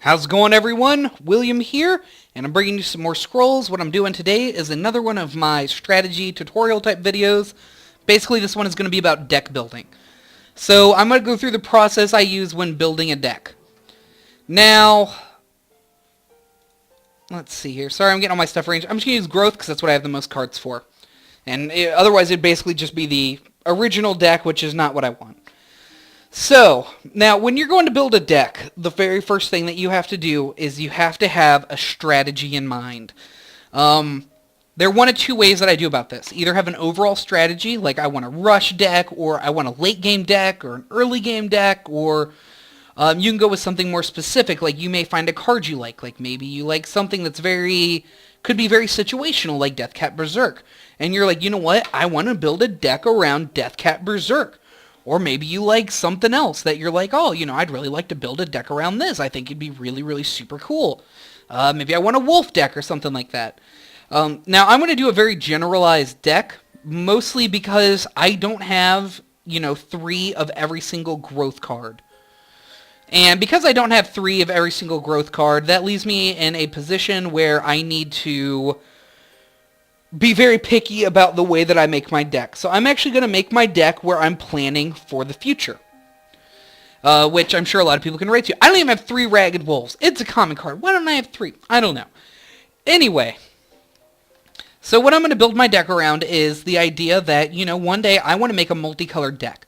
How's it going, everyone? William here, and I'm bringing you some more scrolls. What I'm doing today is another one of my strategy tutorial type videos. Basically, this one is going to be about deck building. So I'm going to go through the process I use when building a deck. Now, let's see here. Sorry, I'm getting all my stuff arranged. I'm just going to use growth because that's what I have the most cards for. And otherwise, it'd basically just be the original deck, which is not what I want. So, now when you're going to build a deck, the very first thing that you have to do is you have to have a strategy in mind. There are one of two ways that I do about this. Either have an overall strategy, like I want a rush deck, or I want a late game deck, or an early game deck, or you can go with something more specific, like you may find a card you like maybe you like something that's could be very situational, like Deathcat Berserk. And you're like, you know what, I want to build a deck around Deathcat Berserk. Or maybe you like something else that you're like, oh, you know, I'd really like to build a deck around this. I think it'd be really, really super cool. Maybe I want a wolf deck or something like that. Now, I'm going to do a very generalized deck, mostly because I don't have, 3 of every single growth card. And because I don't have 3 of every single growth card, that leaves me in a position where I need to be very picky about the way that I make my deck. So I'm actually going to make my deck where I'm planning for the future. Which I'm sure a lot of people can relate to. I don't even have 3 Ragged Wolves. It's a common card. Why don't I have 3? I don't know. Anyway. So what I'm going to build my deck around is the idea that, one day I want to make a multicolored deck.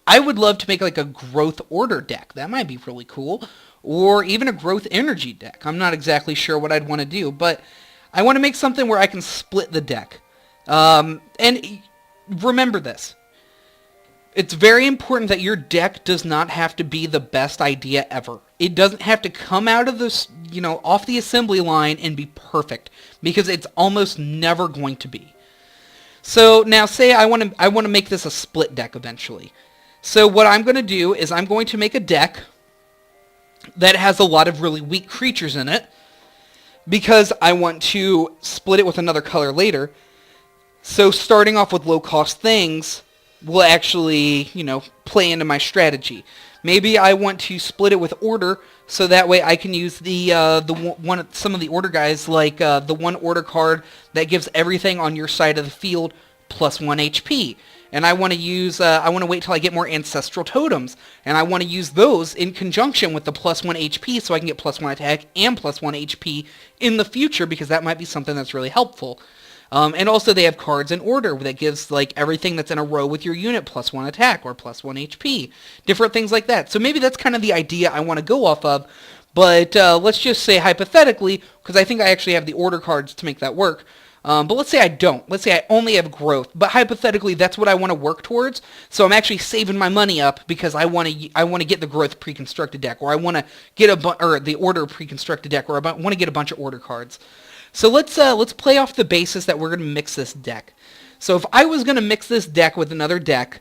I would love to make like a growth order deck. That might be really cool. Or even a growth energy deck. I'm not exactly sure what I'd want to do, but I want to make something where I can split the deck. And remember this. It's very important that your deck does not have to be the best idea ever. It doesn't have to come out of this, off the assembly line and be perfect, because it's almost never going to be. So now say I want to make this a split deck eventually. So what I'm going to do is I'm going to make a deck that has a lot of really weak creatures in it, because I want to split it with another color later. So starting off with low-cost things will actually, play into my strategy. Maybe I want to split it with order, so that way I can use some of the order guys, like the one order card that gives everything on your side of the field plus 1 HP. And I want to wait till I get more Ancestral Totems. And I want to use those in conjunction with the plus 1 HP so I can get plus 1 attack and plus 1 HP in the future, because that might be something that's really helpful. And also they have cards in order that gives like everything that's in a row with your unit plus 1 attack or plus 1 HP. Different things like that. So maybe that's kind of the idea I want to go off of. But let's just say hypothetically, because I think I actually have the order cards to make that work. But let's say I don't. Let's say I only have growth. But hypothetically, that's what I want to work towards. So I'm actually saving my money up because I want to get the growth pre-constructed deck, or I want to get the order pre-constructed deck, or I want to get a bunch of order cards. So let's play off the basis that we're going to mix this deck. So if I was going to mix this deck with another deck,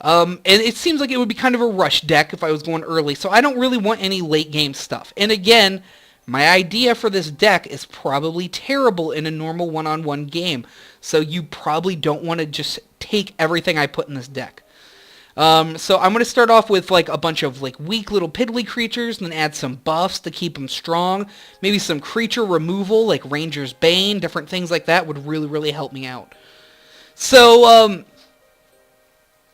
and it seems like it would be kind of a rush deck if I was going early. So I don't really want any late game stuff. And again, my idea for this deck is probably terrible in a normal one-on-one game, so you probably don't want to just take everything I put in this deck. So I'm going to start off with like a bunch of like weak little piddly creatures, and then add some buffs to keep them strong. Maybe some creature removal, like Ranger's Bane, different things like that would really, really help me out. So,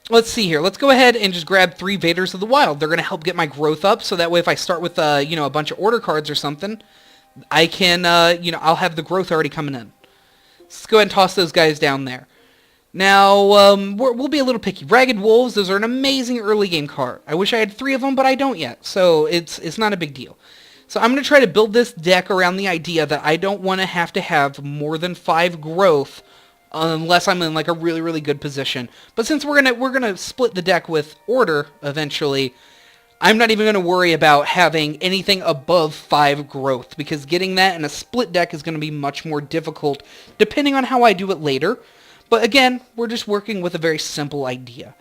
let's see here. Let's go ahead and just grab 3 Vaders of the Wild. They're going to help get my growth up, so that way if I start with, a bunch of order cards or something, I can, I'll have the growth already coming in. Let's go ahead and toss those guys down there. Now, we'll be a little picky. Ragged Wolves, those are an amazing early game card. I wish I had 3 of them, but I don't yet, so it's not a big deal. So I'm going to try to build this deck around the idea that I don't want to have more than 5 growth unless I'm in like a really, really good position. But since we're gonna split the deck with order eventually, I'm not even gonna worry about having anything above 5 growth, because getting that in a split deck is gonna be much more difficult depending on how I do it later. But again, we're just working with a very simple idea.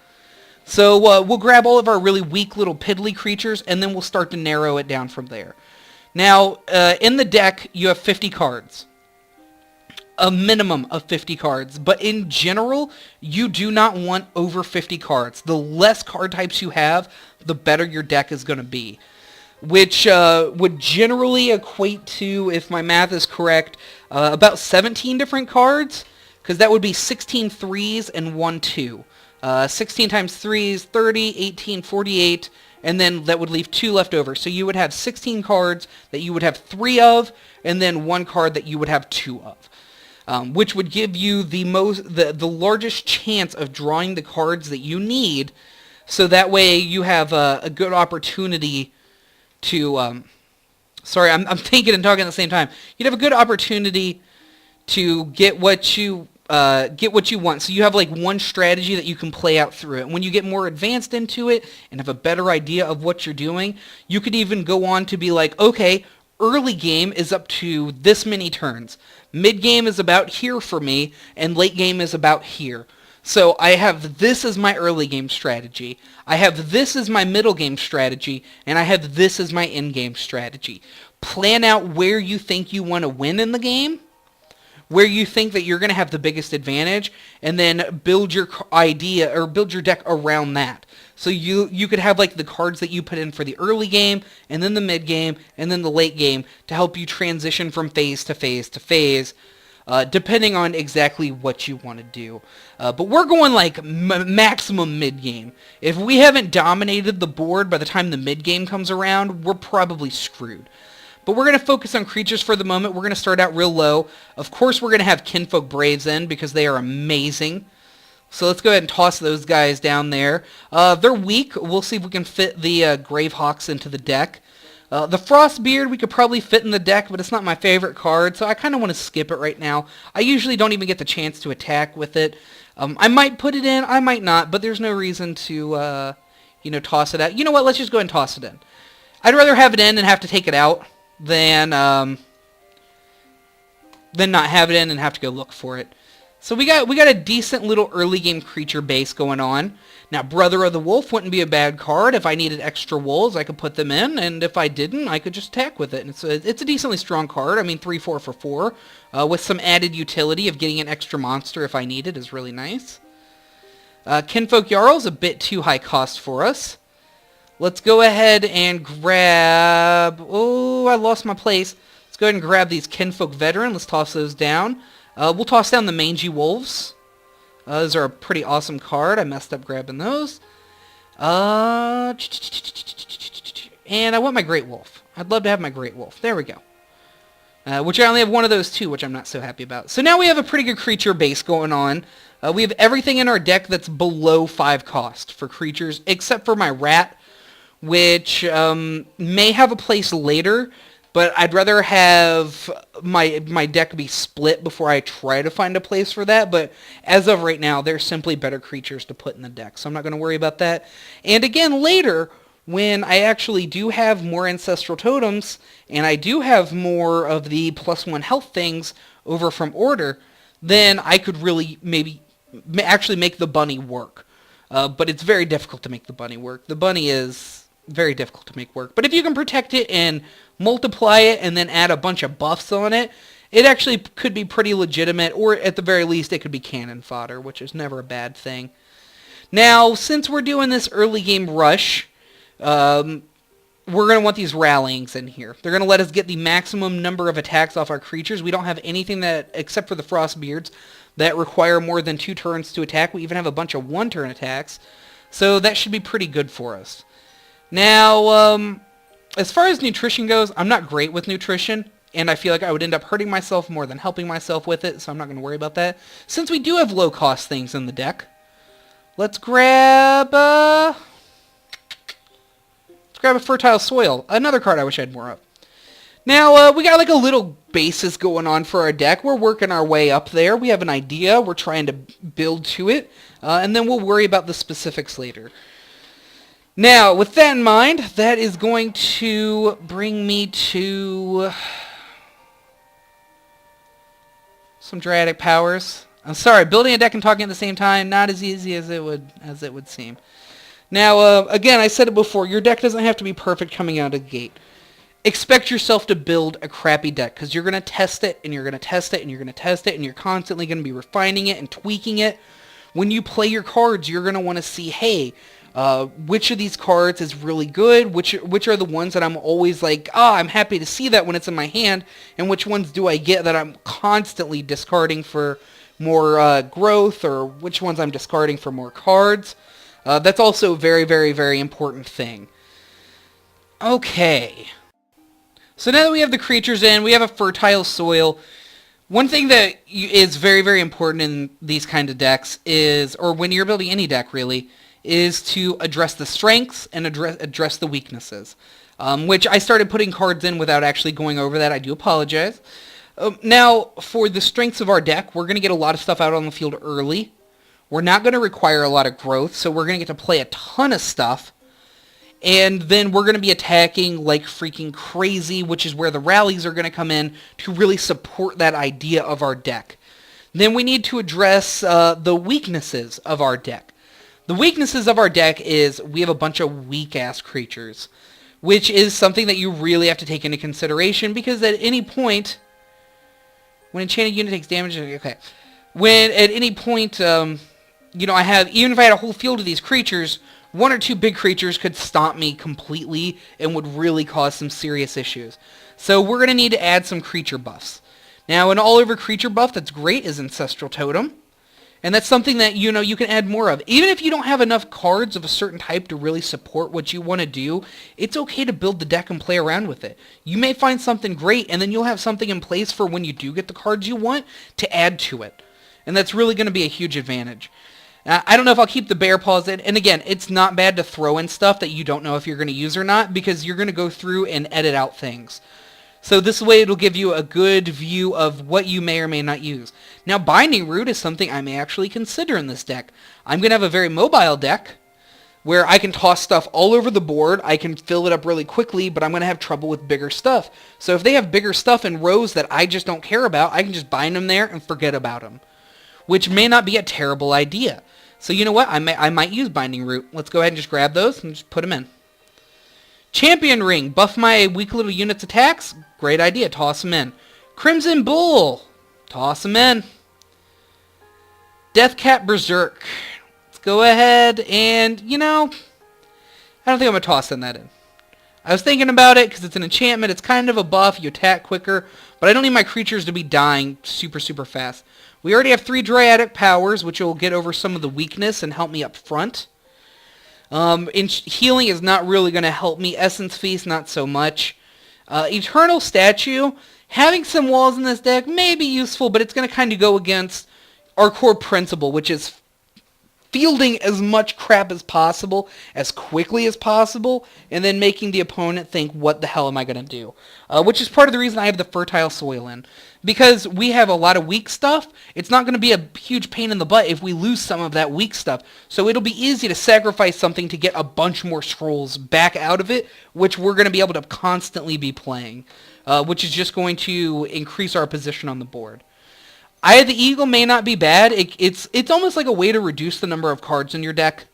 So we'll grab all of our really weak little piddly creatures, and then we'll start to narrow it down from there. Now, in the deck, you have 50 cards. A minimum of 50 cards, but in general, you do not want over 50 cards. The less card types you have, the better your deck is going to be. which would generally equate to, if my math is correct, about 17 different cards, because that would be 16 threes and 1 2. 16 times 3 is 30, 18, 48, and then that would leave 2 left over. So you would have 16 cards that you would have 3 of, and then 1 card that you would have 2 of, which would give you the largest chance of drawing the cards that you need, so that way you have a good opportunity to... sorry, I'm thinking and talking at the same time. You'd have a good opportunity to get what you want. So you have like one strategy that you can play out through it. When you get more advanced into it and have a better idea of what you're doing, you could even go on to be like, okay, early game is up to this many turns. Mid game is about here for me, and late game is about here. So I have this as my early game strategy. I have this as my middle game strategy, and I have this as my end game strategy. Plan out where you think you want to win in the game, where you think that you're going to have the biggest advantage, and then build your idea or build your deck around that. So you could have like the cards that you put in for the early game, and then the mid game, and then the late game to help you transition from phase to phase to phase, depending on exactly what you want to do. But we're going like maximum mid game. If we haven't dominated the board by the time the mid game comes around, we're probably screwed. But we're going to focus on creatures for the moment. We're going to start out real low. Of course, we're going to have Kinfolk Braves in because they are amazing. So let's go ahead and toss those guys down there. They're weak. We'll see if we can fit the Gravehawks into the deck. The Frostbeard we could probably fit in the deck, but it's not my favorite card, so I kind of want to skip it right now. I usually don't even get the chance to attack with it. I might put it in, I might not, but there's no reason to, toss it out. You know what? Let's just go ahead and toss it in. I'd rather have it in and have to take it out than not have it in and have to go look for it. So we got a decent little early game creature base going on. Now, Brother of the Wolf wouldn't be a bad card. If I needed extra wolves, I could put them in, and if I didn't, I could just attack with it. And it's a decently strong card. I mean, 3/4 for 4, with some added utility of getting an extra monster if I need it is really nice. Kinfolk Jarl's a bit too high cost for us. Let's go ahead and grab... Oh, I lost my place. Let's go ahead and grab these Kinfolk Veteran. Let's toss those down. We'll toss down the Mangy Wolves. Those are a pretty awesome card. I messed up grabbing those. And I want my Great Wolf. I'd love to have my Great Wolf. There we go. Which I only have one of those too, which I'm not so happy about. So now we have a pretty good creature base going on. We have everything in our deck that's below 5 cost for creatures, except for my Rat, which may have a place later, but I'd rather have my deck be split before I try to find a place for that. But as of right now, they're simply better creatures to put in the deck, so I'm not going to worry about that. And again, later, when I actually do have more Ancestral Totems, and I do have more of the +1 health things over from Order, then I could really maybe actually make the bunny work. But it's very difficult to make the bunny work. The bunny is very difficult to make work. But if you can protect it and multiply it and then add a bunch of buffs on it, it actually could be pretty legitimate, or at the very least it could be cannon fodder, which is never a bad thing. Now, since we're doing this early game rush, we're going to want these rallyings in here. They're going to let us get the maximum number of attacks off our creatures. We don't have anything that, except for the Frostbeards, that require more than 2 turns to attack. We even have a bunch of 1-turn attacks, so that should be pretty good for us. Now, as far as nutrition goes, I'm not great with nutrition, and I feel like I would end up hurting myself more than helping myself with it, so I'm not going to worry about that. Since we do have low-cost things in the deck, let's grab a Fertile Soil, another card I wish I had more of. Now, we got like a little basis going on for our deck. We're working our way up there. We have an idea. We're trying to build to it, and then we'll worry about the specifics later. Now, with that in mind, that is going to bring me to some Dryadic Powers. I'm sorry, building a deck and talking at the same time, not as easy as it would seem. Now, again, I said it before, your deck doesn't have to be perfect coming out of the gate. Expect yourself to build a crappy deck, because you're going to test it, and you're going to test it, and you're going to test it, and you're constantly going to be refining it and tweaking it. When you play your cards, you're going to want to see, hey, which of these cards is really good, which are the ones that I'm always like, I'm happy to see that when it's in my hand, and which ones do I get that I'm constantly discarding for more growth, or which ones I'm discarding for more cards. That's also a very, very, very important thing. Okay. So now that we have the creatures in, we have a fertile soil. One thing that is very, very important in these kind of decks is, or when you're building any deck really, is to address the strengths and address the weaknesses. Which I started putting cards in without actually going over that. I do apologize. Now, for the strengths of our deck, we're going to get a lot of stuff out on the field early. We're not going to require a lot of growth, so we're going to get to play a ton of stuff. And then we're going to be attacking like freaking crazy, which is where the rallies are going to come in to really support that idea of our deck. Then we need to address the weaknesses of our deck. The weaknesses of our deck is we have a bunch of weak-ass creatures, which is something that you really have to take into consideration, because at any point, when enchanted unit takes damage, okay, when at any point, even if I had a whole field of these creatures, one or two big creatures could stomp me completely and would really cause some serious issues. So we're going to need to add some creature buffs. Now, an all-over creature buff that's great is Ancestral Totem. And that's something that, you can add more of. Even if you don't have enough cards of a certain type to really support what you want to do, it's okay to build the deck and play around with it. You may find something great, and then you'll have something in place for when you do get the cards you want to add to it. And that's really going to be a huge advantage. I don't know if I'll keep the bear paws in. And again, it's not bad to throw in stuff that you don't know if you're going to use or not, because you're going to go through and edit out things. So this way it'll give you a good view of what you may or may not use. Now, Binding Root is something I may actually consider in this deck. I'm going to have a very mobile deck where I can toss stuff all over the board. I can fill it up really quickly, but I'm going to have trouble with bigger stuff. So if they have bigger stuff in rows that I just don't care about, I can just bind them there and forget about them, which may not be a terrible idea. So you know what? I might use Binding Root. Let's go ahead and just grab those and just put them in. Champion Ring. Buff my weak little units' attacks. Great idea. Toss them in. Crimson Bull. Toss them in. Deathcat Berserk. Let's go ahead and, I don't think I'm going to toss that in. I was thinking about it because it's an enchantment. It's kind of a buff. You attack quicker. But I don't need my creatures to be dying super, super fast. We already have 3 Dryadic Powers, which will get over some of the weakness and help me up front. Healing is not really going to help me. Essence Feast, not so much. Eternal Statue. Having some walls in this deck may be useful, but it's going to kind of go against our core principle, which is fielding as much crap as possible, as quickly as possible, and then making the opponent think, what the hell am I going to do? Which is part of the reason I have the Fertile Soil in. Because we have a lot of weak stuff, it's not going to be a huge pain in the butt if we lose some of that weak stuff. So it'll be easy to sacrifice something to get a bunch more scrolls back out of it, which we're going to be able to constantly be playing, which is just going to increase our position on the board. Eye of the Eagle may not be bad. It's almost like a way to reduce the number of cards in your deck.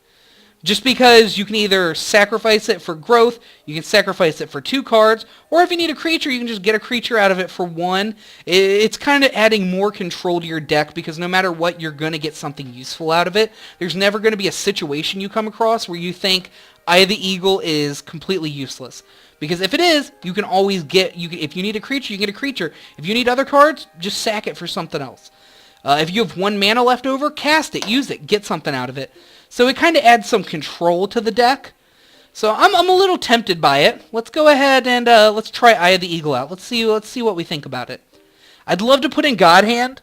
Just because you can either sacrifice it for growth, you can sacrifice it for 2 cards, or if you need a creature, you can just get a creature out of it for 1. It's kind of adding more control to your deck, because no matter what, you're going to get something useful out of it. There's never going to be a situation you come across where you think Eye of the Eagle is completely useless. Because if it is, you can always get, if you need a creature, you can get a creature. If you need other cards, just sack it for something else. If you have 1 mana left over, cast it, use it, get something out of it. So it kind of adds some control to the deck. So I'm a little tempted by it. Let's go ahead and let's try Eye of the Eagle out. Let's see what we think about it. I'd love to put in God Hand,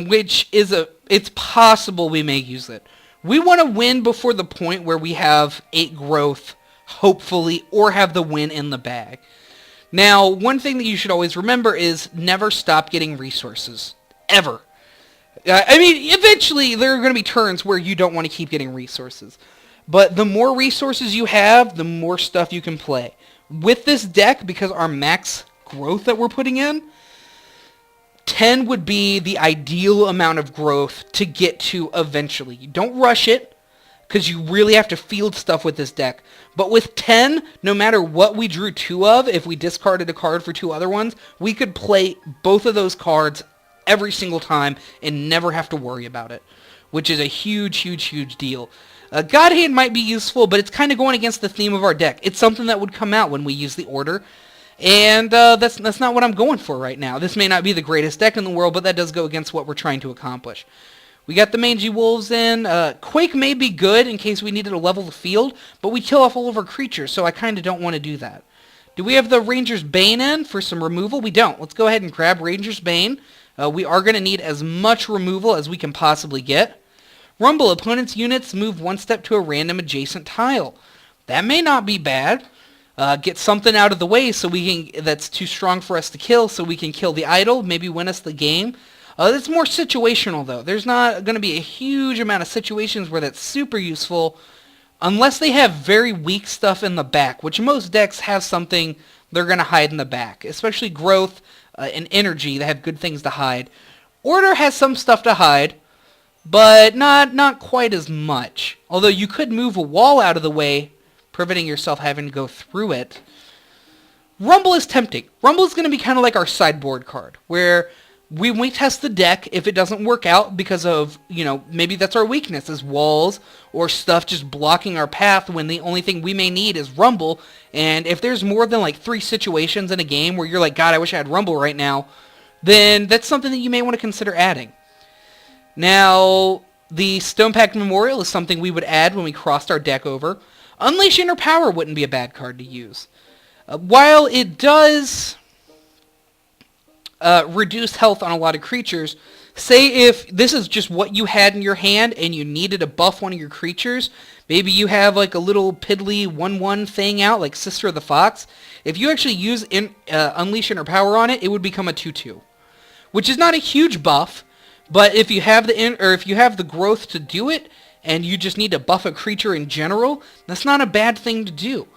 which is it's possible we may use it. We want to win before the point where we have 8 growth, hopefully, or have the win in the bag. Now, one thing that you should always remember is never stop getting resources. Ever. Eventually there are going to be turns where you don't want to keep getting resources. But the more resources you have, the more stuff you can play. With this deck, because our max growth that we're putting in, 10 would be the ideal amount of growth to get to eventually. You don't rush it, because you really have to field stuff with this deck. But with 10, no matter what we drew 2 of, if we discarded a card for 2 other ones, we could play both of those cards every single time and never have to worry about it. which is a huge, huge, huge deal. God Hand might be useful, but it's kind of going against the theme of our deck. It's something that would come out when we use the order, and that's not what I'm going for right now. This may not be the greatest deck in the world, but that does go against what we're trying to accomplish. We got the Mangy Wolves in. Quake may be good in case we needed to level the field, but we kill off all of our creatures, so I kind of don't want to do that. Do we have the Ranger's Bane in for some removal? We don't. Let's go ahead and grab Ranger's Bane. We are going to need as much removal as we can possibly get. Rumble, opponent's units move one step to a random adjacent tile. That may not be bad. Get something out of the way so we can that's too strong for us to kill, so we can kill the idol, maybe win us the game. It's more situational, though. There's not going to be a huge amount of situations where that's super useful, unless they have very weak stuff in the back, which most decks have something they're going to hide in the back, especially Growth and Energy that have good things to hide. Order has some stuff to hide, but not quite as much. Although you could move a wall out of the way, preventing yourself having to go through it. Rumble is tempting. Rumble is going to be kind of like our sideboard card, where we test the deck. If it doesn't work out because of, maybe that's our weakness, is walls or stuff just blocking our path when the only thing we may need is Rumble. And if there's more than like 3 situations in a game where you're like, God, I wish I had Rumble right now, then that's something that you may want to consider adding. Now, the Stonepact Memorial is something we would add when we crossed our deck over. Unleash Inner Power wouldn't be a bad card to use. While it does reduce health on a lot of creatures, say if this is just what you had in your hand and you needed to buff one of your creatures, maybe you have like a little piddly 1/1 thing out, like Sister of the Fox. If you actually use Unleash Inner Power on it, it would become a 2/2, which is not a huge buff. But if you have the growth to do it, and you just need to buff a creature in general, that's not a bad thing to do.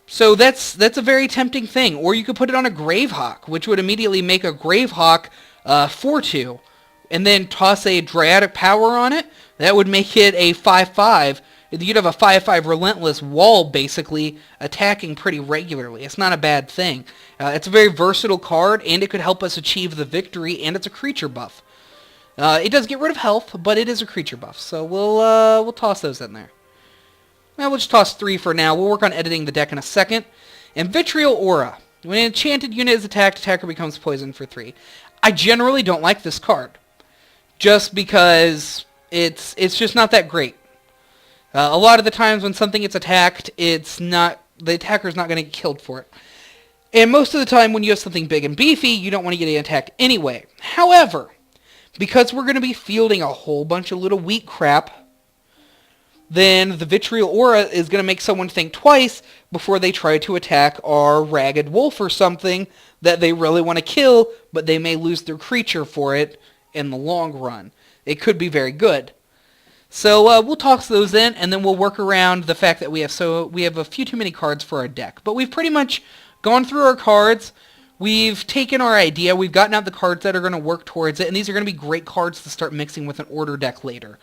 So that's a very tempting thing. Or you could put it on a Gravehawk, which would immediately make a Gravehawk 4/2, and then toss a Dryatic Power on it. That would make it a 5/5. You'd have a 5/5 Relentless Wall, basically, attacking pretty regularly. It's not a bad thing. It's a very versatile card, and it could help us achieve the victory, and it's a creature buff. It does get rid of health, but it is a creature buff, so we'll toss those in there. Well, we'll just toss 3 for now. We'll work on editing the deck in a second. And Vitriol Aura. When an enchanted unit is attacked, attacker becomes poisoned for 3. I generally don't like this card, just because it's just not that great. A lot of the times when something gets attacked, the attacker's not going to get killed for it. And most of the time when you have something big and beefy, you don't want to get attacked anyway. However, because we're going to be fielding a whole bunch of little weak crap, then the Vitriol Aura is going to make someone think twice before they try to attack our Ragged Wolf or something that they really want to kill, but they may lose their creature for it in the long run. It could be very good. So we'll toss those in, and then we'll work around the fact that we have a few too many cards for our deck. But we've pretty much gone through our cards. We've taken our idea, we've gotten out the cards that are going to work towards it, and these are going to be great cards to start mixing with an order deck later.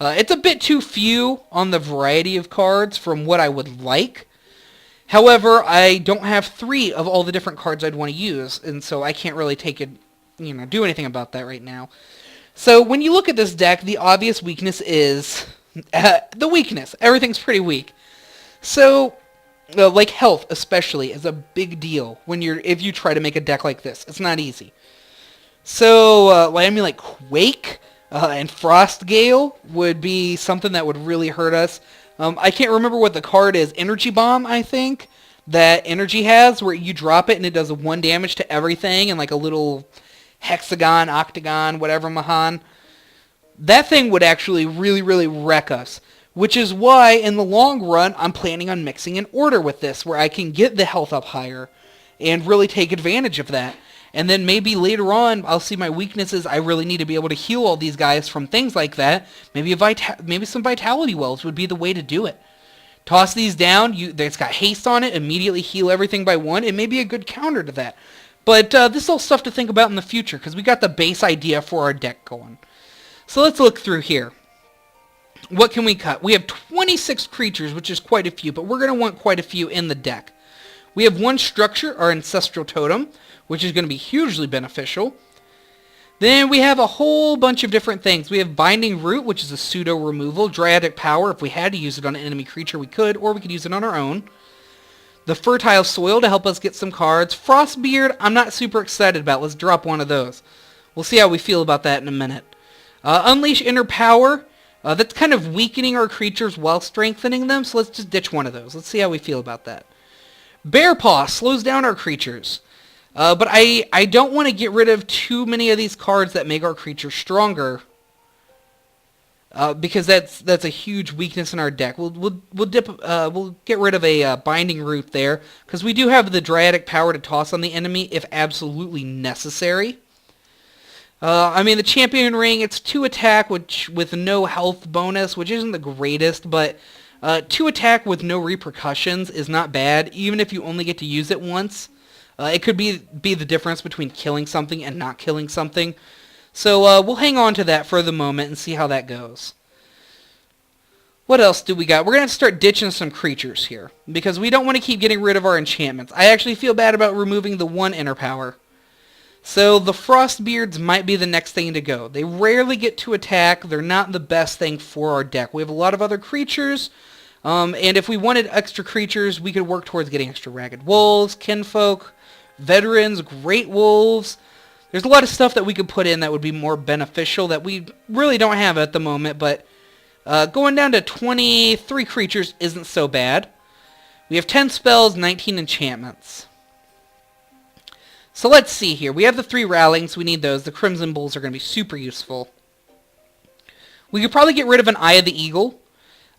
It's a bit too few on the variety of cards from what I would like. However, I don't have 3 of all the different cards I'd want to use, and so I can't really do anything about that right now. So when you look at this deck, the obvious weakness is the weakness. Everything's pretty weak. So like health especially is a big deal if you try to make a deck like this. It's not easy. So like Quake and Frostgale would be something that would really hurt us. I can't remember what the card is. Energy Bomb, I think, that Energy has, where you drop it and it does 1 damage to everything and like a little hexagon, octagon, whatever Mahan. That thing would actually really, really wreck us. Which is why, in the long run, I'm planning on mixing an order with this, where I can get the health up higher and really take advantage of that. And then maybe later on, I'll see my weaknesses. I really need to be able to heal all these guys from things like that. Maybe some Vitality Wells would be the way to do it. Toss these down. It's got haste on it. Immediately heal everything by 1. It may be a good counter to that. But this is all stuff to think about in the future, because we got the base idea for our deck going. So let's look through here. What can we cut? We have 26 creatures, which is quite a few, but we're going to want quite a few in the deck. We have 1 structure, our Ancestral Totem, which is going to be hugely beneficial. Then we have a whole bunch of different things. We have Binding Root, which is a pseudo removal. Dryadic Power, if we had to use it on an enemy creature, we could, or we could use it on our own. The Fertile Soil to help us get some cards. Frostbeard, I'm not super excited about. Let's drop one of those. We'll see how we feel about that in a minute. Unleash Inner Power. That's kind of weakening our creatures while strengthening them, so let's just ditch one of those. Let's see how we feel about that. Bear Paw slows down our creatures. But I don't want to get rid of too many of these cards that make our creatures stronger. Because that's a huge weakness in our deck. We'll get rid of a Binding Root there, because we do have the Dryadic Power to toss on the enemy if absolutely necessary. I mean, the Champion Ring, it's 2 attack with no health bonus, which isn't the greatest, but 2 attack with no repercussions is not bad, even if you only get to use it once. It could be the difference between killing something and not killing something. So we'll hang on to that for the moment and see how that goes. What else do we got? We're going to have to start ditching some creatures here, because we don't want to keep getting rid of our enchantments. I actually feel bad about removing the 1 Inner Power. So the Frostbeards might be the next thing to go. They rarely get to attack. They're not the best thing for our deck. We have a lot of other creatures, and if we wanted extra creatures, we could work towards getting extra Ragged Wolves, Kinfolk, Veterans, Great Wolves. There's a lot of stuff that we could put in that would be more beneficial that we really don't have at the moment, but going down to 23 creatures isn't so bad. We have 10 spells, 19 enchantments. So let's see here. We have the 3 Rallings. We need those. The Crimson Bulls are going to be super useful. We could probably get rid of an Eye of the Eagle.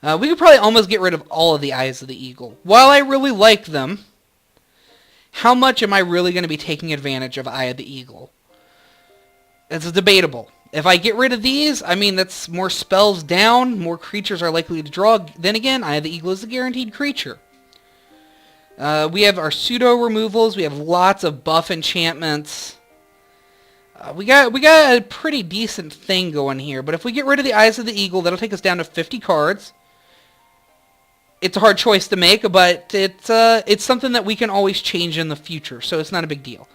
We could probably almost get rid of all of the Eyes of the Eagle. While I really like them, how much am I really going to be taking advantage of Eye of the Eagle? It's debatable. If I get rid of these, I mean, that's more spells down, more creatures are likely to draw. Then again, Eye of the Eagle is a guaranteed creature. We have our pseudo removals. We have lots of buff enchantments. We got a pretty decent thing going here. But if we get rid of the Eyes of the Eagle, that'll take us down to 50 cards. It's a hard choice to make, but it's something that we can always change in the future, so it's not a big deal.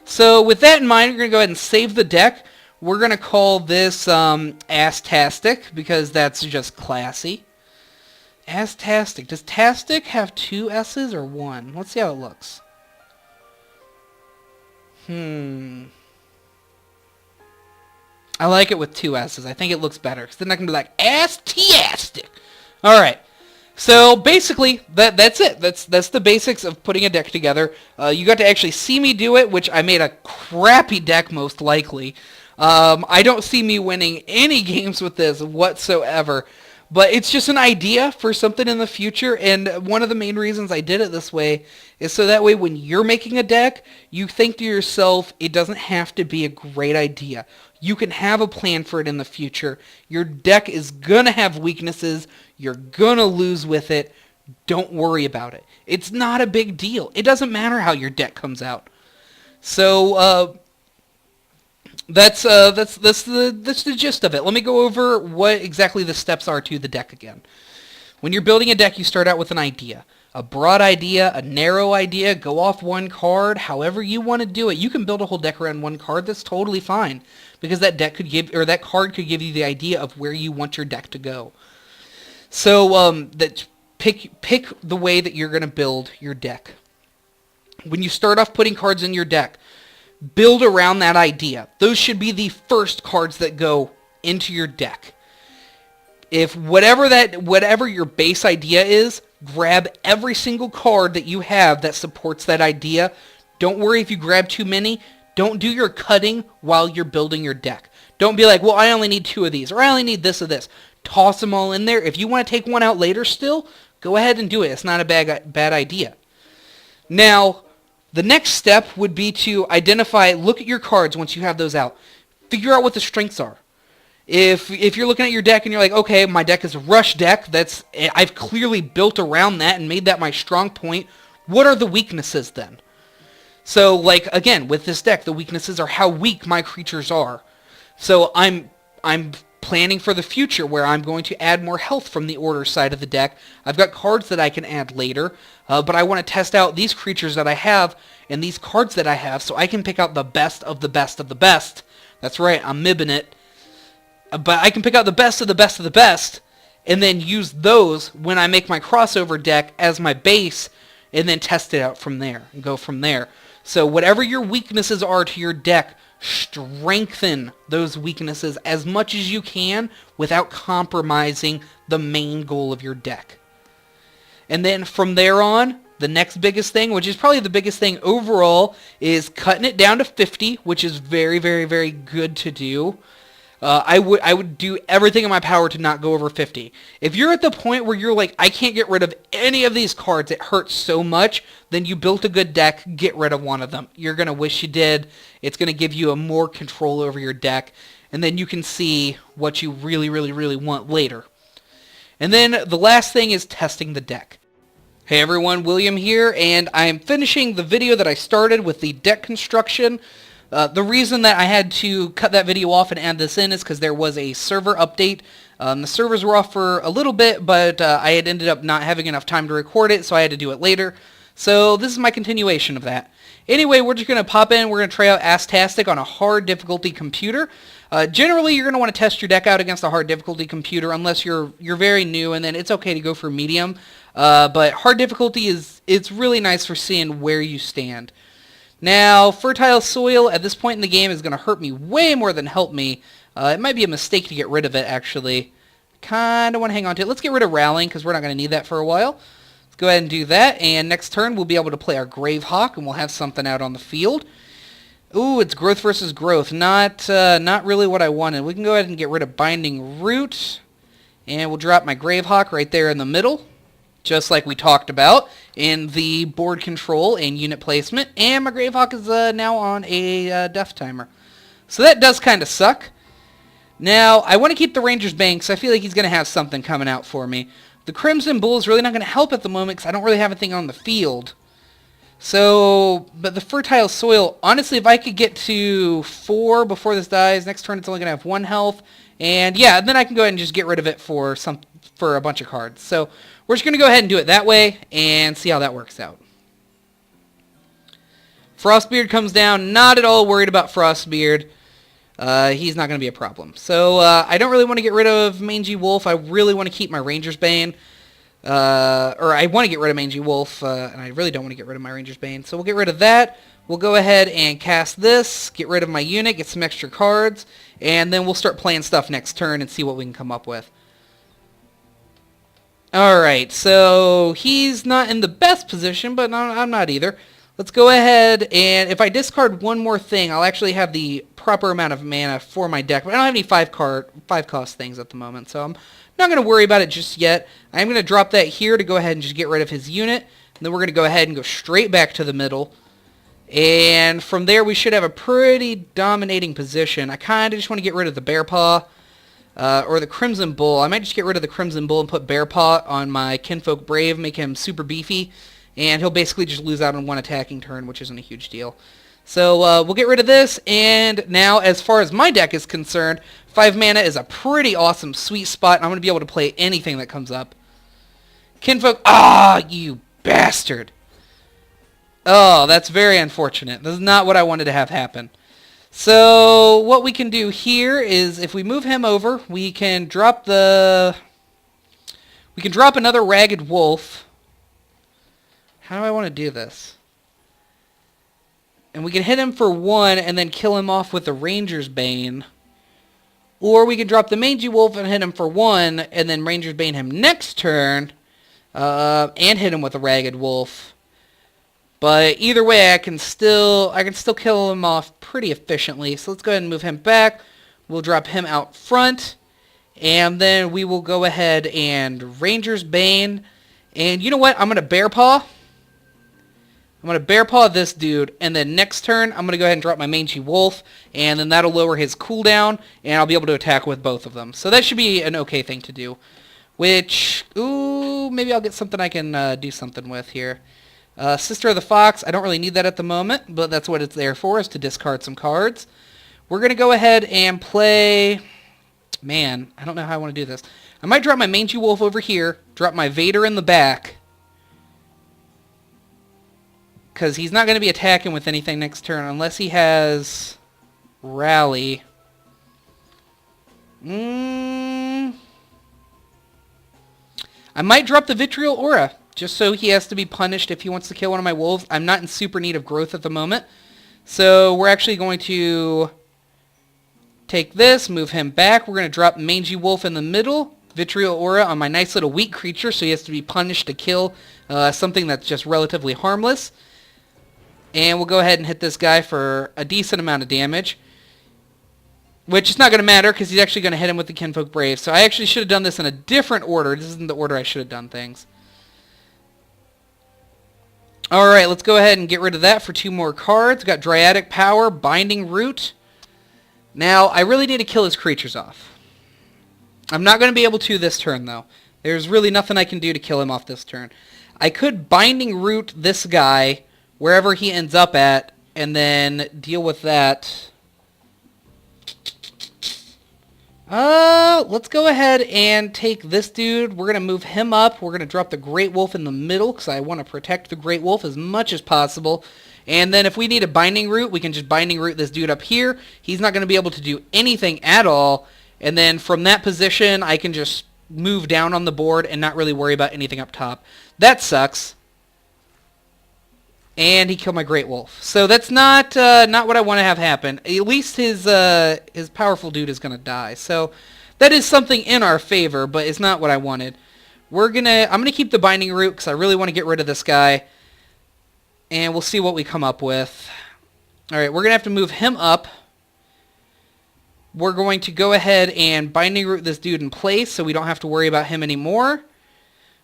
So with that in mind, we're going to go ahead and save the deck. We're going to call this Astastic, because that's just classy. Astastic. Does Tastic have 2 S's or 1? Let's see how it looks. I like it with 2 S's. I think it looks better, because then I can be like, Astastic. Alright. So basically, that's it. That's the basics of putting a deck together. You got to actually see me do it, which I made a crappy deck most likely. I don't see me winning any games with this whatsoever. But it's just an idea for something in the future, and one of the main reasons I did it this way is so that way when you're making a deck, you think to yourself, it doesn't have to be a great idea. You can have a plan for it in the future. Your deck is going to have weaknesses. You're going to lose with it. Don't worry about it. It's not a big deal. It doesn't matter how your deck comes out. So, that's the gist of it. Let me go over what exactly the steps are to the deck again. When you're building a deck, you start out with an idea. A broad idea, a narrow idea, go off 1 card, however you want to do it. You can build a whole deck around 1 card, that's totally fine. Because that deck could give, or that card could give you the idea of where you want your deck to go. So, pick the way that you're going to build your deck. When you start off putting cards in your deck, build around that idea. Those should be the first cards that go into your deck. If whatever your base idea is, grab every single card that you have that supports that idea. Don't worry if you grab too many. Don't do your cutting while you're building your deck. Don't be like, well, I only need 2 of these, or I only need this or this. Toss them all in there. If you want to take one out later still, go ahead and do it. It's not a bad idea. Now, the next step would be to look at your cards once you have those out. Figure out what the strengths are. If you're looking at your deck and you're like, okay, my deck is a rush deck, I've clearly built around that and made that my strong point, what are the weaknesses then? So, like, again, with this deck, the weaknesses are how weak my creatures are. So I'm planning for the future where I'm going to add more health from the order side of the deck. I've got cards that I can add later, but I want to test out these creatures that I have and these cards that I have so I can pick out the best of the best of the best That's right, I'm mibbing it. But I can pick out the best of the best of the best, and then use those when I make my crossover deck as my base, and then test it out from there, and go from there. So whatever your weaknesses are to your deck, strengthen those weaknesses as much as you can without compromising the main goal of your deck. And then from there on, the next biggest thing, which is probably the biggest thing overall, is cutting it down to 50, which is very, very, very good to do. I would do everything in my power to not go over 50. If you're at the point where you're like, I can't get rid of any of these cards, it hurts so much, then you built a good deck, get rid of one of them. You're going to wish you did. It's going to give you a more control over your deck, and then you can see what you really, really, really want later. And then the last thing is testing the deck. Hey everyone, William here, and I'm finishing the video that I started with the deck construction. The reason that I had to cut that video off and add this in is because there was a server update. The servers were off for a little bit, but I had ended up not having enough time to record it, so I had to do it later. So this is my continuation of that. Anyway, we're just going to pop in. We're going to try out Astastic on a hard difficulty computer. Generally, you're going to want to test your deck out against a hard difficulty computer unless you're very new, and then it's okay to go for medium. But hard difficulty it's really nice for seeing where you stand. Now, fertile soil at this point in the game is going to hurt me way more than help me. It might be a mistake to get rid of it, actually. Kind of want to hang on to it. Let's get rid of rallying because we're not going to need that for a while. Let's go ahead and do that, and next turn we'll be able to play our Gravehawk, and we'll have something out on the field. Ooh, it's growth versus growth. Not really what I wanted. We can go ahead and get rid of Binding Root, and we'll drop my Gravehawk right there in the middle, just like we talked about in the board control and unit placement. And my Gravehawk is now on a death timer. So that does kind of suck. Now, I want to keep the Ranger's Bane because I feel like he's going to have something coming out for me. The Crimson Bull is really not going to help at the moment because I don't really have anything on the field. So, but the Fertile Soil, honestly, if I could get to 4 before this dies, next turn it's only going to have 1 health. And yeah, then I can go ahead and just get rid of it for a bunch of cards. So we're just going to go ahead and do it that way and see how that works out. Frostbeard comes down. Not at all worried about Frostbeard. He's not going to be a problem. So I don't really want to get rid of Mangy Wolf. I really want to keep my Ranger's Bane. Or I want to get rid of Mangy Wolf, and I really don't want to get rid of my Ranger's Bane. So we'll get rid of that. We'll go ahead and cast this, get rid of my unit, get some extra cards, and then we'll start playing stuff next turn and see what we can come up with. Alright, so he's not in the best position, but I'm not either. Let's go ahead, and if I discard one more thing, I'll actually have the proper amount of mana for my deck. But I don't have any 5-cost things at the moment, so I'm not going to worry about it just yet. I'm going to drop that here to go ahead and just get rid of his unit. And then we're going to go ahead and go straight back to the middle. And from there, we should have a pretty dominating position. I kind of just want to get rid of the Bear Paw or the Crimson Bull. I might just get rid of the Crimson Bull and put Bear Paw on my Kinfolk Brave, make him super beefy. And he'll basically just lose out on 1 attacking turn, which isn't a huge deal. So we'll get rid of this, and now as far as my deck is concerned, 5 mana is a pretty awesome sweet spot, and I'm going to be able to play anything that comes up. Kinfolk, you bastard. Oh, that's very unfortunate. This is not what I wanted to have happen. So what we can do here is if we move him over, we can drop another Ragged Wolf. How do I want to do this? And we can hit him for 1 and then kill him off with the Ranger's Bane. Or we can drop the Mangy Wolf and hit him for 1 and then Ranger's Bane him next turn and hit him with a Ragged Wolf. But either way, I can still kill him off pretty efficiently. So let's go ahead and move him back. We'll drop him out front. And then we will go ahead and Ranger's Bane. And you know what? I'm going to Bear Paw. I'm going to Bear Paw this dude, and then next turn, I'm going to go ahead and drop my Mangy Wolf, and then that'll lower his cooldown, and I'll be able to attack with both of them. So that should be an okay thing to do. Which, ooh, maybe I'll get something I can do something with here. Sister of the Fox, I don't really need that at the moment, but that's what it's there for, is to discard some cards. We're going to go ahead and play... Man, I don't know how I want to do this. I might drop my Mangy Wolf over here, drop my Vader in the back, because he's not going to be attacking with anything next turn unless he has Rally. I might drop the Vitriol Aura, just so he has to be punished if he wants to kill one of my wolves. I'm not in super need of growth at the moment. So we're actually going to take this, move him back. We're going to drop Mangy Wolf in the middle. Vitriol Aura on my nice little weak creature, so he has to be punished to kill something that's just relatively harmless. And we'll go ahead and hit this guy for a decent amount of damage. Which is not going to matter because he's actually going to hit him with the Kinfolk Brave. So I actually should have done this in a different order. This isn't the order I should have done things. Alright, let's go ahead and get rid of that for 2 more cards. Got Dryadic Power, Binding Root. Now, I really need to kill his creatures off. I'm not going to be able to this turn, though. There's really nothing I can do to kill him off this turn. I could Binding Root this guy wherever he ends up at, and then deal with that. Let's go ahead and take this dude. We're going to move him up. We're going to drop the Great Wolf in the middle because I want to protect the Great Wolf as much as possible. And then if we need a Binding Root, we can just Binding Root this dude up here. He's not going to be able to do anything at all. And then from that position, I can just move down on the board and not really worry about anything up top. That sucks. And he killed my Great Wolf. So that's not what I want to have happen. At least his powerful dude is going to die. So that is something in our favor, but it's not what I wanted. I'm gonna keep the Binding Root because I really want to get rid of this guy. And we'll see what we come up with. Alright, we're going to have to move him up. We're going to go ahead and Binding Root this dude in place so we don't have to worry about him anymore.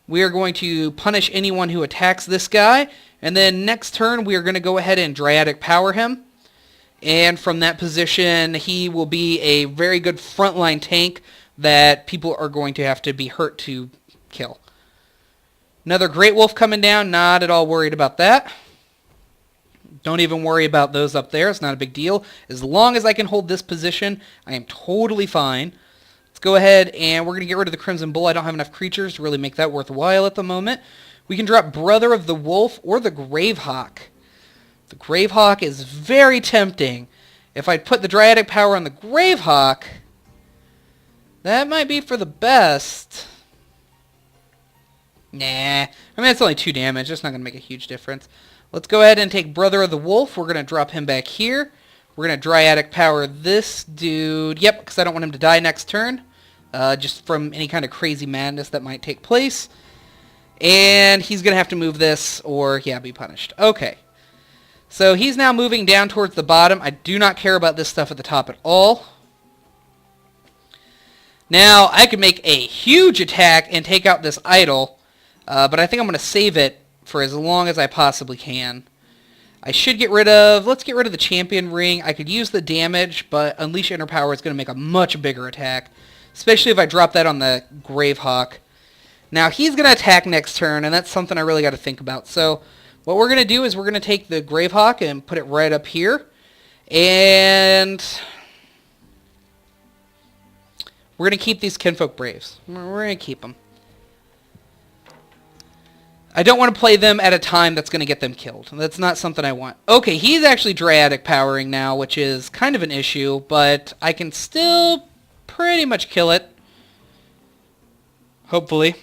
We are going to punish anyone who attacks this guy. And then next turn, we are going to go ahead and Dryadic Power him. And from that position, he will be a very good frontline tank that people are going to have to be hurt to kill. Another Great Wolf coming down. Not at all worried about that. Don't even worry about those up there. It's not a big deal. As long as I can hold this position, I am totally fine. Let's go ahead and we're going to get rid of the Crimson Bull. I don't have enough creatures to really make that worthwhile at the moment. We can drop Brother of the Wolf or the Gravehawk. The Gravehawk is very tempting. If I put the Dryadic Power on the Gravehawk, that might be for the best. Nah. I mean, it's only 2 damage. That's not going to make a huge difference. Let's go ahead and take Brother of the Wolf. We're going to drop him back here. We're going to Dryadic Power this dude. Yep, because I don't want him to die next turn. Just from any kind of crazy madness that might take place. And he's going to have to move this or, yeah, be punished. Okay. So he's now moving down towards the bottom. I do not care about this stuff at the top at all. Now, I could make a huge attack and take out this idol. But I think I'm going to save it for as long as I possibly can. I should get rid of... Let's get rid of the Champion Ring. I could use the damage, but Unleash Inner Power is going to make a much bigger attack. Especially if I drop that on the Gravehawk. Now, he's going to attack next turn, and that's something I really got to think about. So, what we're going to do is we're going to take the Gravehawk and put it right up here. And we're going to keep these Kinfolk Braves. We're going to keep them. I don't want to play them at a time that's going to get them killed. That's not something I want. Okay, he's actually Dryadic Powering now, which is kind of an issue, but I can still pretty much kill it. Hopefully.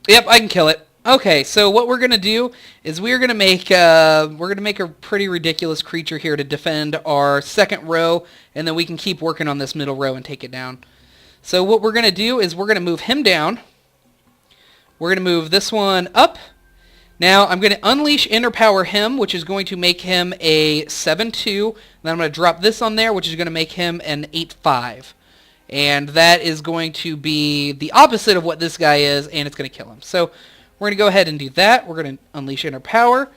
Yep, I can kill it. Okay, so what we're going to do is we're going to make a pretty ridiculous creature here to defend our second row, and then we can keep working on this middle row and take it down. So what we're going to do is we're going to move him down. We're going to move this one up. Now, I'm going to Unleash Inner Power him, which is going to make him a 7-2. Then I'm going to drop this on there, which is going to make him an 8-5. And that is going to be the opposite of what this guy is, and it's going to kill him. So we're going to go ahead and do that. We're going to Unleash Inner Power,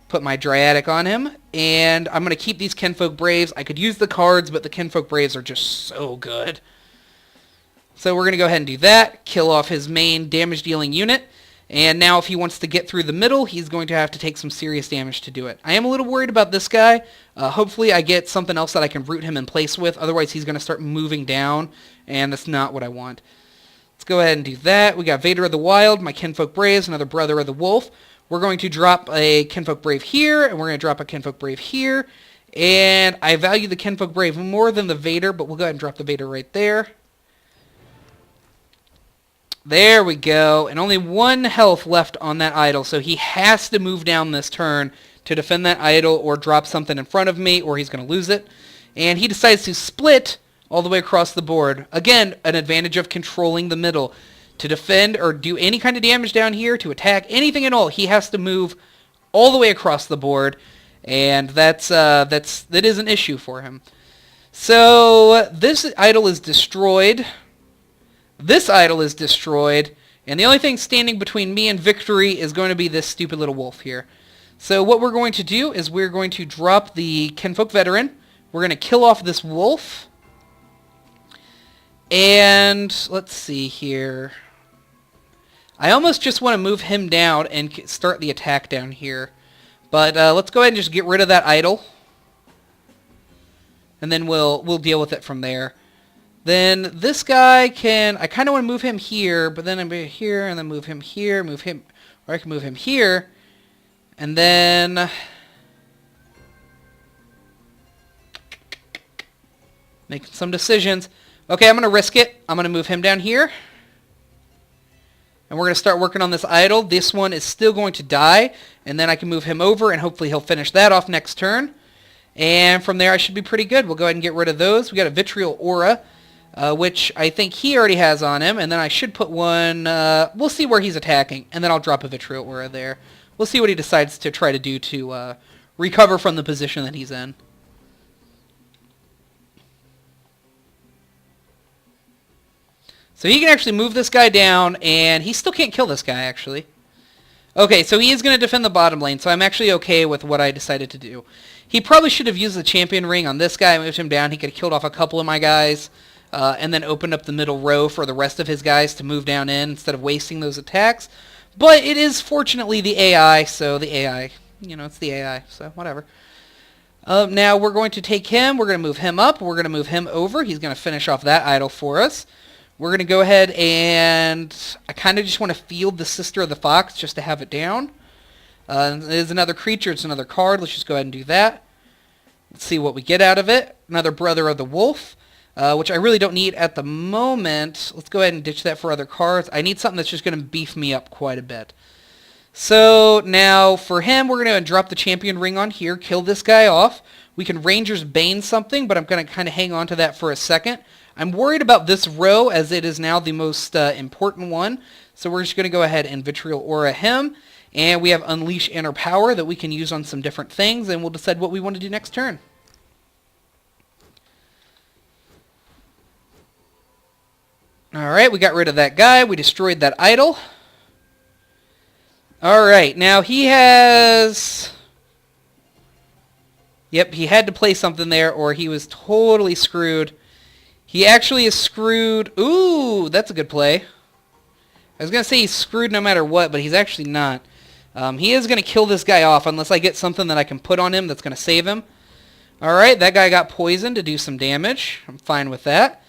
put my Dryadic on him, and I'm going to keep these Kinfolk Braves. I could use the cards, but the Kinfolk Braves are just so good. So we're going to go ahead and do that, kill off his main damage-dealing unit, and now if he wants to get through the middle, he's going to have to take some serious damage to do it. I am a little worried about this guy. Hopefully I get something else that I can root him in place with, otherwise he's going to start moving down, and that's not what I want. Let's go ahead and do that. We got Vader of the Wild, my Kinfolk Braves, another Brother of the Wolf. We're going to drop a Kinfolk Brave here, and we're going to drop a Kinfolk Brave here, And I value the Kinfolk Brave more than the Vader, but we'll go ahead and drop the Vader right there. There we go. And only 1 health left on that idol, so he has to move down this turn to defend that idol or drop something in front of me, or he's going to lose it. And he decides to split all the way across the board. Again, an advantage of controlling the middle. To defend or do any kind of damage down here, to attack, anything at all, he has to move all the way across the board. And that is an issue for him. So this idol is destroyed. This idol is destroyed. And the only thing standing between me and victory is going to be this stupid little wolf here. So what we're going to do is we're going to drop the Kinfolk Veteran. We're going to kill off this wolf. And let's see here. I almost just want to move him down and start the attack down here. But let's go ahead and just get rid of that idol. And then we'll deal with it from there. Then this guy can... I kind of want to move him here, but then I'm here, and then move him here, move him... Or I can move him here. And then... Make some decisions. Okay, I'm going to risk it. I'm going to move him down here. And we're going to start working on this idol. This one is still going to die. And then I can move him over, and hopefully he'll finish that off next turn. And from there, I should be pretty good. We'll go ahead and get rid of those. We got a Vitriol Aura, which I think he already has on him. And then I should put one... we'll see where he's attacking. And then I'll drop a Vitriol Aura there. We'll see what he decides to try to do to recover from the position that he's in. So he can actually move this guy down, and he still can't kill this guy, actually. Okay, so he is going to defend the bottom lane, so I'm actually okay with what I decided to do. He probably should have used the champion ring on this guy, moved him down. He could have killed off a couple of my guys, and then opened up the middle row for the rest of his guys to move down in instead of wasting those attacks. But it is fortunately the AI, so the AI, you know, it's the AI, so whatever. Now we're going to take him, we're going to move him up, we're going to move him over. He's going to finish off that idol for us. We're going to go ahead and I kind of just want to field the Sister of the Fox just to have it down. It is another creature. It's another card. Let's just go ahead and do that. Let's see what we get out of it. Another Brother of the Wolf, which I really don't need at the moment. Let's go ahead and ditch that for other cards. I need something that's just going to beef me up quite a bit. So now for him, we're going to drop the champion ring on here, kill this guy off. We can Ranger's Bane something, but I'm going to kind of hang on to that for a second. I'm worried about this row as it is now the most important one. So we're just going to go ahead and Vitriol Aura him. And we have Unleash Inner Power that we can use on some different things. And we'll decide what we want to do next turn. Alright, we got rid of that guy. We destroyed that idol. Alright, now he has... Yep, he had to play something there or he was totally screwed. He actually is screwed. Ooh, that's a good play. I was going to say he's screwed no matter what, but he's actually not. He is going to kill this guy off unless I get something that I can put on him that's going to save him. Alright, that guy got poisoned to do some damage. I'm fine with that.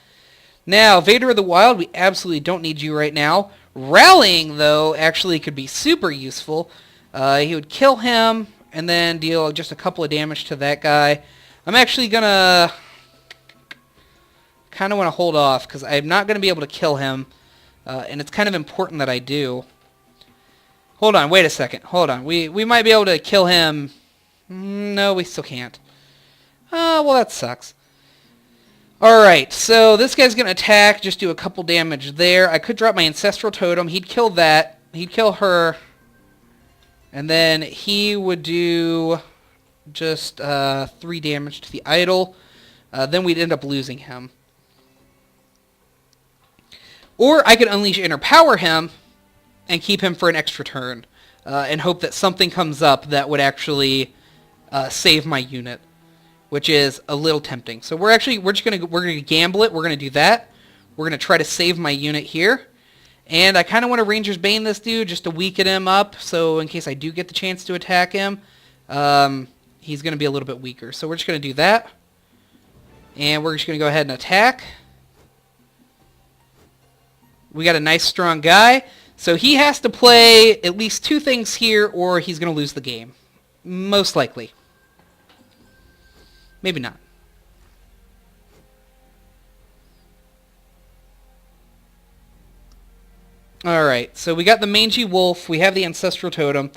Now, Vader of the Wild, we absolutely don't need you right now. Rallying, though, actually could be super useful. He would kill him and then deal just a couple of damage to that guy. I'm actually going to... kind of want to hold off because I'm not going to be able to kill him, and it's kind of important that I do. Hold on, wait a second. Hold on. We might be able to kill him. No, we still can't. Well, that sucks. Alright, so this guy's going to attack, just do a couple damage there. I could drop my Ancestral Totem. He'd kill that. He'd kill her. And then he would do just 3 damage to the idol. Then we'd end up losing him. Or I could Unleash Inner Power him and keep him for an extra turn and hope that something comes up that would actually save my unit, which is a little tempting. So we're just gonna gamble it. We're gonna do that. We're gonna try to save my unit here, and I kind of want to Ranger's Bane this dude just to weaken him up. So in case I do get the chance to attack him, he's gonna be a little bit weaker. So we're just gonna do that, and we're just gonna go ahead and attack. We got a nice strong guy. So he has to play at least 2 things here or he's going to lose the game. Most likely. Maybe not. Alright, so we got the Mangy Wolf, we have the Ancestral Totem.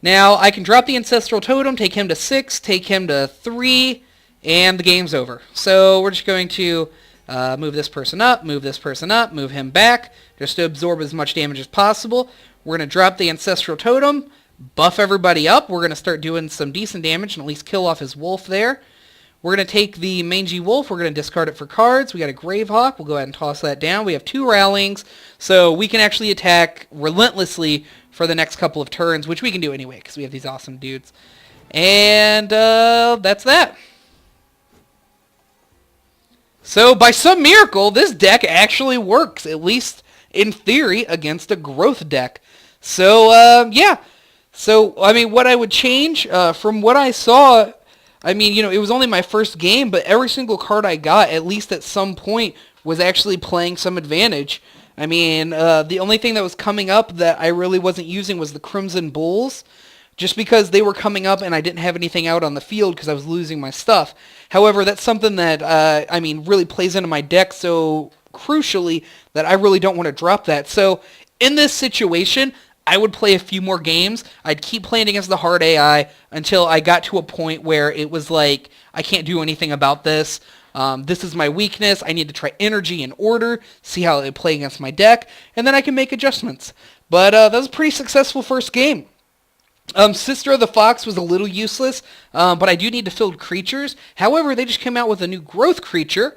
Now, I can drop the Ancestral Totem, take him to 6, take him to 3, and the game's over. So we're just going to move this person up, move this person up, move him back, just to absorb as much damage as possible. We're going to drop the Ancestral Totem, buff everybody up. We're going to start doing some decent damage and at least kill off his wolf there. We're going to take the Mangy Wolf. We're going to discard it for cards. We got a Gravehawk. We'll go ahead and toss that down. We have 2 Rallings, so we can actually attack relentlessly for the next couple of turns, which we can do anyway because we have these awesome dudes. And that's that. So by some miracle, this deck actually works, at least in theory, against a growth deck. So, yeah. So, I mean, what I would change from what I saw... I mean, you know, it was only my first game, but every single card I got, at least at some point, was actually playing some advantage. I mean, the only thing that was coming up that I really wasn't using was the Crimson Bulls, just because they were coming up and I didn't have anything out on the field because I was losing my stuff. However, that's something that, I mean, really plays into my deck so crucially that I really don't want to drop that. So, in this situation... I would play a few more games. I'd keep playing against the hard AI until I got to a point where it was like, I can't do anything about this. This is my weakness. I need to try energy and order, see how it play against my deck, and then I can make adjustments. But that was a pretty successful first game. Sister of the Fox was a little useless, but I do need to field creatures. However, they just came out with a new growth creature,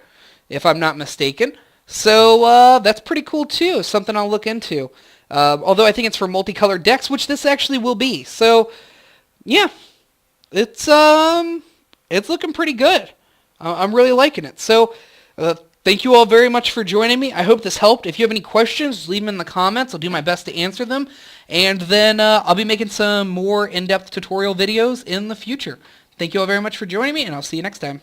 if I'm not mistaken. So that's pretty cool too. Something I'll look into. Although I think it's for multicolored decks, which this actually will be. So, yeah, it's looking pretty good. I'm really liking it. So, thank you all very much for joining me. I hope this helped. If you have any questions, leave them in the comments. I'll do my best to answer them. And then I'll be making some more in-depth tutorial videos in the future. Thank you all very much for joining me, and I'll see you next time.